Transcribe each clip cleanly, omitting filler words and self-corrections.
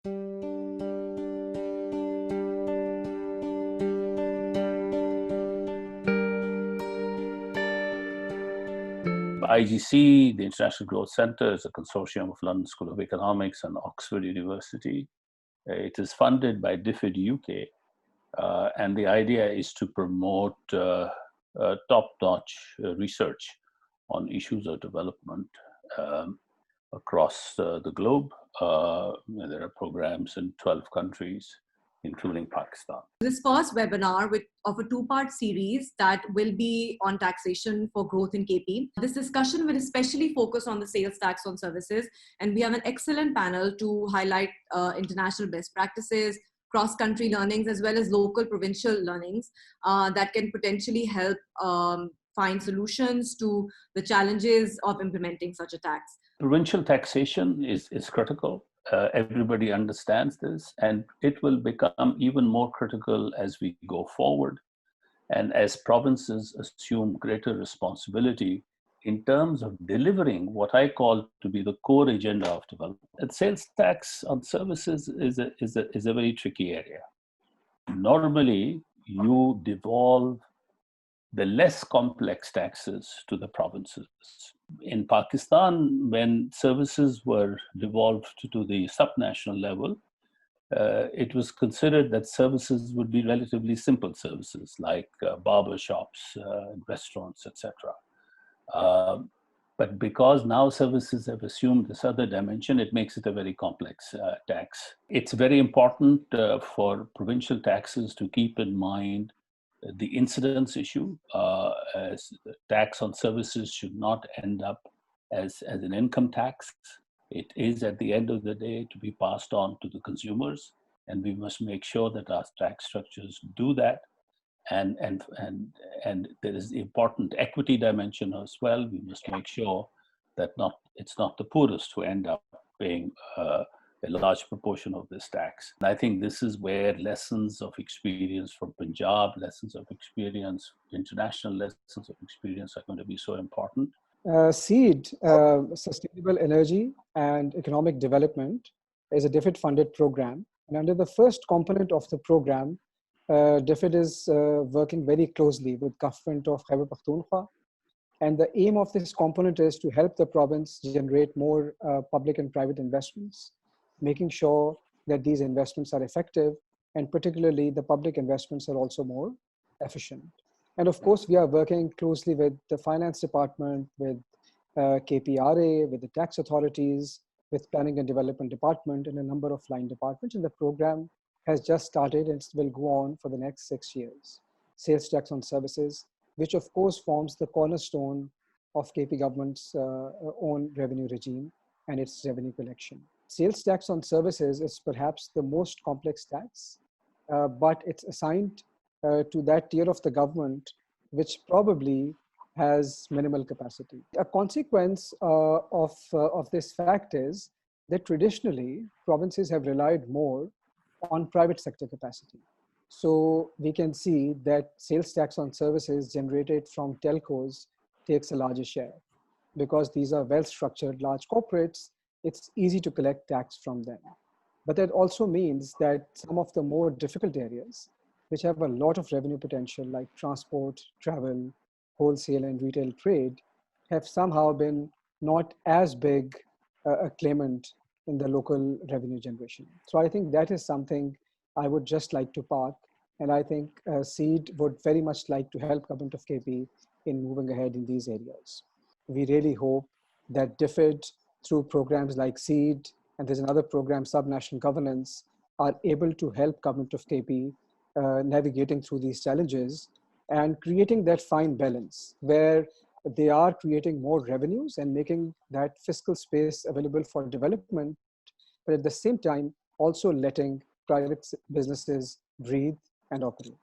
IGC, the International Growth Centre, is a consortium of London School of Economics and Oxford University. It is funded by DFID UK, and the idea is to promote top-notch research on issues of development across the globe. There are programs in 12 countries, including Pakistan. This first webinar of a two-part series that will be on taxation for growth in KP. This discussion will especially focus on the sales tax on services, and we have an excellent panel to highlight international best practices, cross-country learnings, as well as local provincial learnings that can potentially help find solutions to the challenges of implementing such a tax. Provincial taxation is critical. Everybody understands this, and it will become even more critical as we go forward and as provinces assume greater responsibility in terms of delivering what I call to be the core agenda of development. And sales tax on services is a very tricky area. Normally, you devolve the less complex taxes to the provinces. In Pakistan, when services were devolved to the subnational level, it was considered that services would be relatively simple services like barber shops, restaurants, etc. But because now services have assumed this other dimension, it makes it a very complex tax. It's very important for provincial taxes to keep in mind the incidence issue, as the tax on services should not end up as an income tax. It is at the end of the day to be passed on to the consumers, and we must make sure that our tax structures do that. And there is the important equity dimension as well. We must make sure that it's not the poorest who end up paying a large proportion of this tax. And I think this is where lessons of experience from Punjab, lessons of experience, international lessons of experience are going to be so important. SEED, Sustainable Energy and Economic Development, is a DFID-funded program. And under the first component of the program, DFID is working very closely with government of Khyber Pakhtunkhwa. And the aim of this component is to help the province generate more public and private investments, making sure that these investments are effective, and particularly the public investments are also more efficient. And of course, we are working closely with the finance department, with KPRA, with the tax authorities, with planning and development department, and a number of line departments. And the program has just started and will go on for the next 6 years. Sales tax on services, which of course forms the cornerstone of KP government's own revenue regime and its revenue collection. Sales tax on services is perhaps the most complex tax, but it's assigned to that tier of the government which probably has minimal capacity. A consequence of this fact is that traditionally provinces have relied more on private sector capacity. So we can see that sales tax on services generated from telcos takes a larger share because these are well-structured large corporates. It's easy to collect tax from them. But that also means that some of the more difficult areas, which have a lot of revenue potential like transport, travel, wholesale and retail trade, have somehow been not as big a claimant in the local revenue generation. So I think that is something I would just like to park. And I think SEED would very much like to help government of KP in moving ahead in these areas. We really hope that DFID, through programs like SEED, and there's another program, Subnational Governance, are able to help government of KP navigating through these challenges and creating that fine balance where they are creating more revenues and making that fiscal space available for development, but at the same time, also letting private businesses breathe and operate.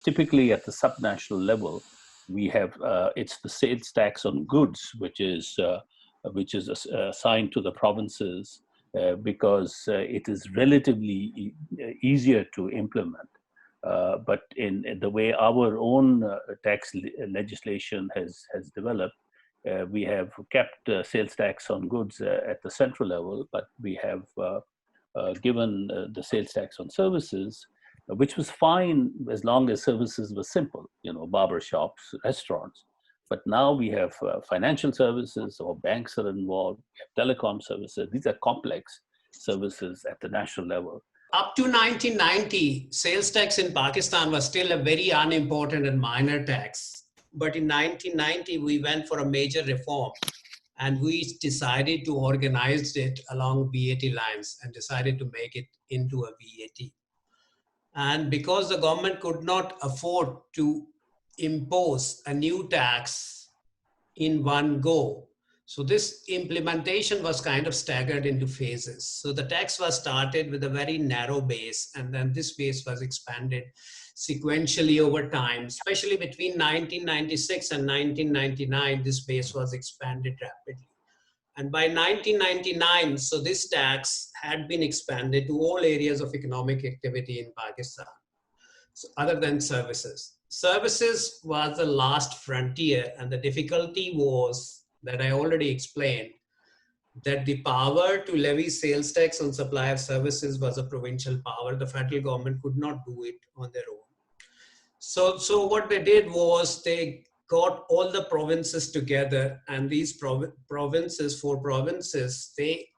Typically at the subnational level, we have, it's the sales tax on goods, which is assigned to the provinces because it is relatively easier to implement. But in the way our own tax legislation has developed, we have kept sales tax on goods at the central level, but we have given the sales tax on services, which was fine as long as services were simple, barber shops, restaurants. But now we have financial services, or banks are involved, we have telecom services. These are complex services at the national level. Up to 1990, sales tax in Pakistan was still a very unimportant and minor tax. But in 1990, we went for a major reform, and we decided to organize it along VAT lines and decided to make it into a VAT. And because the government could not afford to impose a new tax in one go, so this implementation was kind of staggered into phases. So the tax was started with a very narrow base, and then this base was expanded sequentially over time, especially between 1996 and 1999, this base was expanded rapidly. And by 1999, so this tax had been expanded to all areas of economic activity in Pakistan, so other than services. Services was the last frontier, and the difficulty was that I already explained, that the power to levy sales tax on supply of services was a provincial power. The federal government could not do it on their own. So what they did was they got all the provinces together, and these provinces, they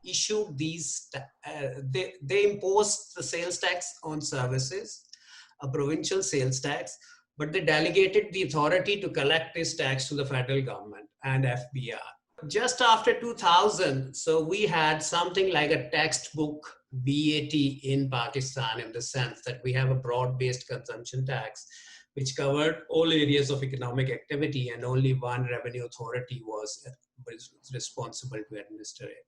issued these, they imposed the sales tax on services, a provincial sales tax, but they delegated the authority to collect this tax to the federal government and FBR. Just after 2000, so we had something like a textbook VAT in Pakistan, in the sense that we have a broad-based consumption tax, which covered all areas of economic activity, and only one revenue authority was responsible to administer it.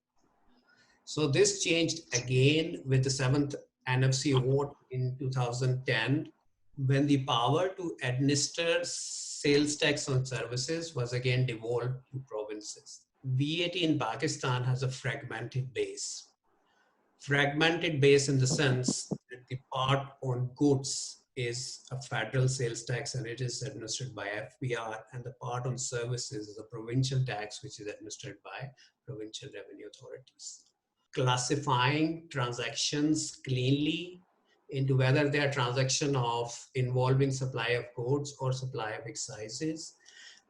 So this changed again with the 7th NFC vote in 2010, when the power to administer sales tax on services was again devolved to provinces. VAT in Pakistan has a fragmented base. Fragmented base in the sense that the part on goods is a federal sales tax and it is administered by FBR, and the part on services is a provincial tax which is administered by provincial revenue authorities. Classifying transactions cleanly into whether they are transaction of involving supply of goods or supply of excises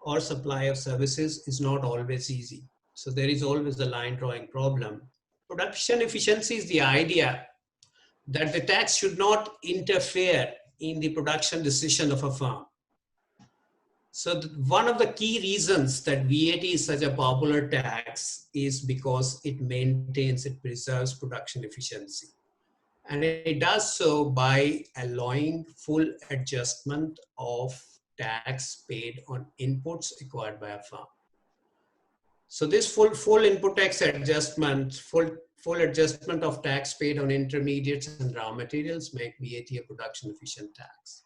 or supply of services is not always easy. So there is always a line drawing problem. Production efficiency is the idea that the tax should not interfere in the production decision of a firm. So one of the key reasons that VAT is such a popular tax is because it preserves production efficiency. And it does so by allowing full adjustment of tax paid on inputs acquired by a firm. So this full input tax adjustment, full adjustment of tax paid on intermediates and raw materials make VAT a production efficient tax.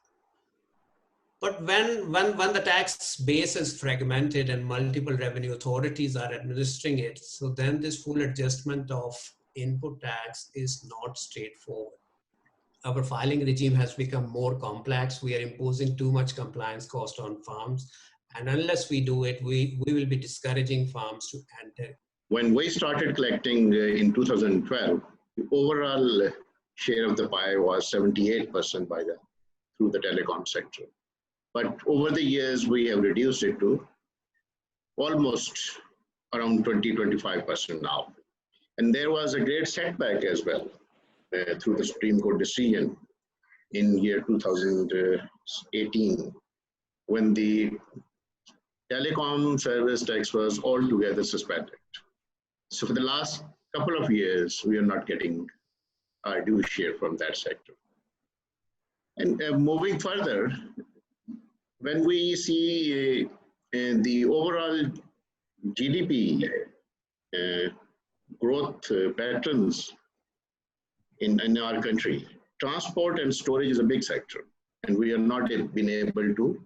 But when the tax base is fragmented and multiple revenue authorities are administering it, so then this full adjustment of input tax is not straightforward. Our filing regime has become more complex. We are imposing too much compliance cost on firms. And unless we do it, we will be discouraging firms to enter. When we started collecting in 2012, the overall share of the pie was 78% through the telecom sector. But over the years, we have reduced it to almost around 20-25% now. And there was a great setback as well through the Supreme Court decision in year 2018, when the telecom service tax was altogether suspended. So for the last couple of years, we are not getting our due share from that sector. And moving further, when we see the overall GDP growth patterns in our country, transport and storage is a big sector, and we are not been able to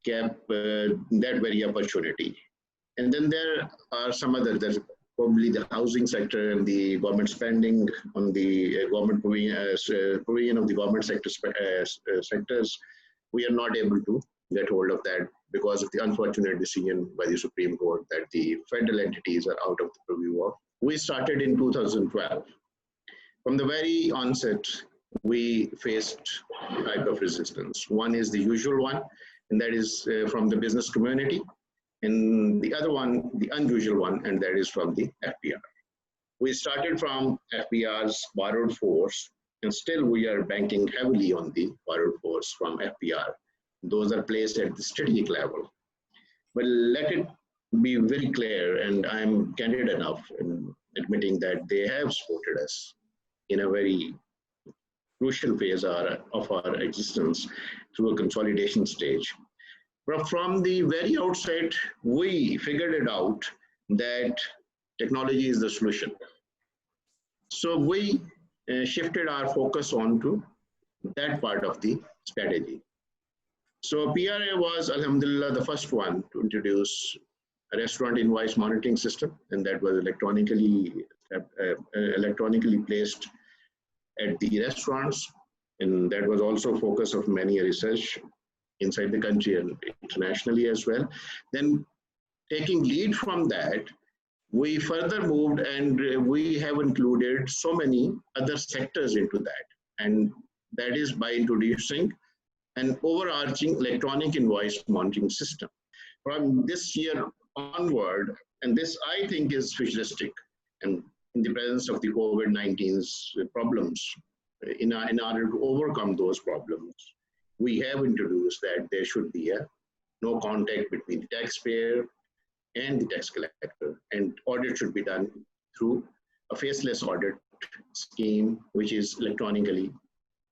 cap that very opportunity. And then there are some other, there's probably the housing sector and the government spending on the government provision of the government sector sectors. We are not able to get hold of that because of the unfortunate decision by the Supreme Court that the federal entities are out of the purview of. We started in 2012 From the very onset, we faced a type of resistance. One is the usual one, and that is from the business community. And the other one, the unusual one, and that is from the FBR. We started from FBR's borrowed force, and still we are banking heavily on the borrowed force from FBR. Those are placed at the strategic level. But let it be very clear, and I'm candid enough in admitting that they have supported us in a very crucial phase of our existence through a consolidation stage. But from the very outset, we figured it out that technology is the solution. So we shifted our focus onto that part of the strategy. So PRA was, alhamdulillah, the first one to introduce a restaurant invoice monitoring system, and that was electronically placed at the restaurants, and that was also a focus of many research inside the country and internationally as well. Then taking lead from that, we further moved and we have included so many other sectors into that, and that is by introducing an overarching electronic invoice monitoring system. From this year onward, and this I think is futuristic, and in the presence of the COVID-19's problems, in order to overcome those problems, we have introduced that there should be no contact between the taxpayer and the tax collector, and audit should be done through a faceless audit scheme, which is electronically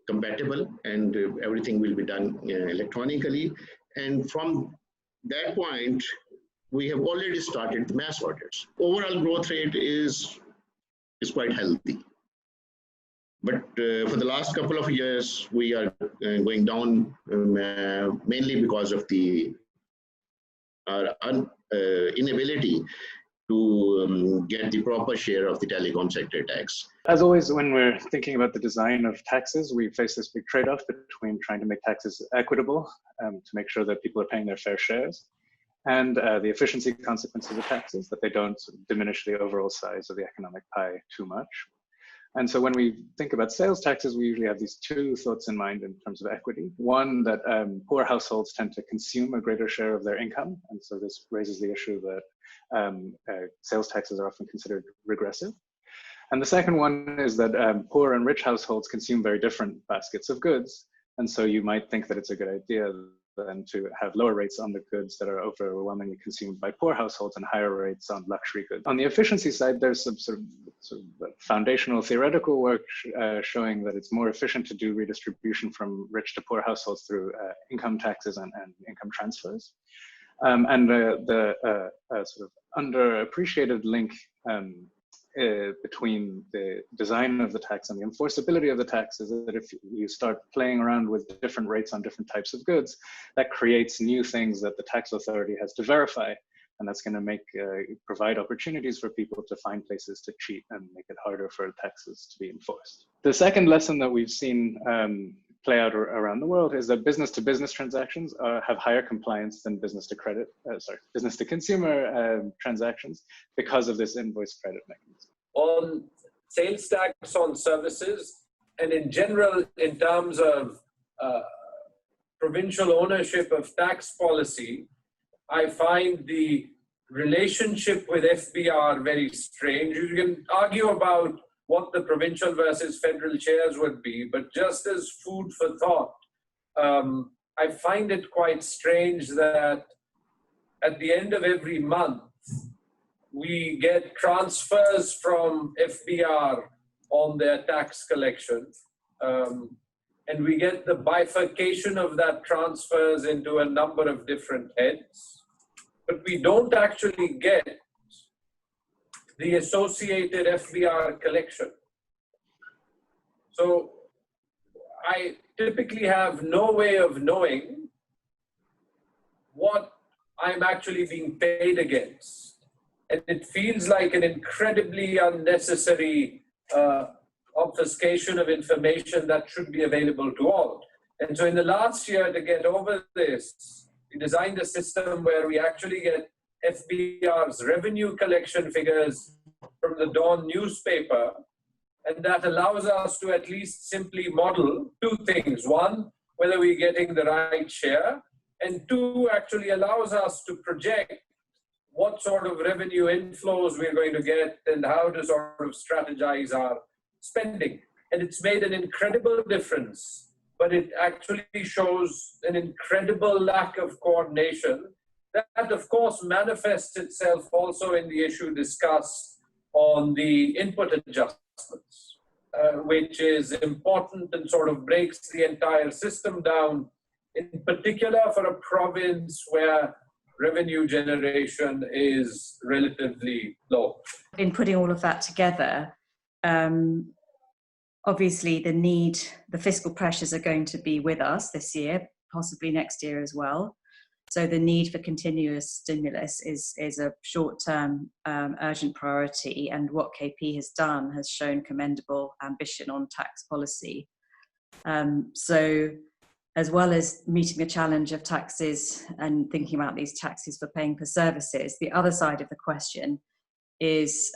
compatible, and everything will be done electronically. And from that point, we have already started the mass audits. Overall growth rate is quite healthy. But for the last couple of years, we are going down mainly because of our inability to get the proper share of the telecom sector tax. As always, when we're thinking about the design of taxes, we face this big trade-off between trying to make taxes equitable to make sure that people are paying their fair shares, and the efficiency consequences of taxes, that they don't sort of diminish the overall size of the economic pie too much. And so when we think about sales taxes, we usually have these two thoughts in mind in terms of equity. One, that poor households tend to consume a greater share of their income. And so this raises the issue that sales taxes are often considered regressive. And the second one is that poor and rich households consume very different baskets of goods. And so you might think that it's a good idea then to have lower rates on the goods that are overwhelmingly consumed by poor households and higher rates on luxury goods. On the efficiency side, there's some sort of foundational theoretical work showing that it's more efficient to do redistribution from rich to poor households through income taxes and income transfers. And the sort of underappreciated link between the design of the tax and the enforceability of the tax is that if you start playing around with different rates on different types of goods, that creates new things that the tax authority has to verify. And that's going to provide opportunities for people to find places to cheat and make it harder for taxes to be enforced. The second lesson that we've seen play out around the world is that business-to-business transactions have higher compliance than business-to-consumer transactions because of this invoice credit mechanism. On sales tax on services, and in general, in terms of provincial ownership of tax policy, I find the relationship with FBR very strange. You can argue about what the provincial versus federal shares would be, but just as food for thought, I find it quite strange that at the end of every month, we get transfers from FBR on their tax collection, and we get the bifurcation of that transfers into a number of different heads, but we don't actually get the associated FBR collection. So I typically have no way of knowing what I'm actually being paid against. And it feels like an incredibly unnecessary obfuscation of information that should be available to all. And so in the last year, to get over this, we designed a system where we actually get FBR's revenue collection figures from the Dawn newspaper, And that allows us to at least simply model two things. One, whether we're getting the right share, and two, actually allows us to project what sort of revenue inflows we're going to get and how to sort of strategize our spending. And it's made an incredible difference, but it actually shows an incredible lack of coordination that of course manifests itself also in the issue discussed on the input adjustments, which is important and sort of breaks the entire system down, in particular for a province where revenue generation is relatively low. In putting all of that together, obviously the fiscal pressures are going to be with us this year, possibly next year as well. So the need for continuous stimulus is a short-term urgent priority, and what KP has done has shown commendable ambition on tax policy. So as well as meeting the challenge of taxes and thinking about these taxes for paying for services, the other side of the question is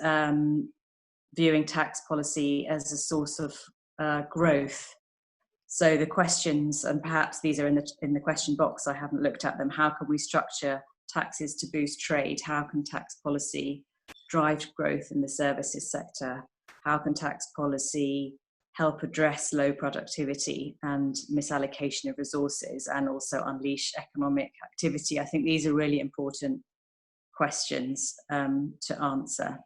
viewing tax policy as a source of growth. So the questions, and perhaps these are in the question box, I haven't looked at them. How can we structure taxes to boost trade? How can tax policy drive growth in the services sector? How can tax policy help address low productivity and misallocation of resources, and also unleash economic activity? I think these are really important questions to answer.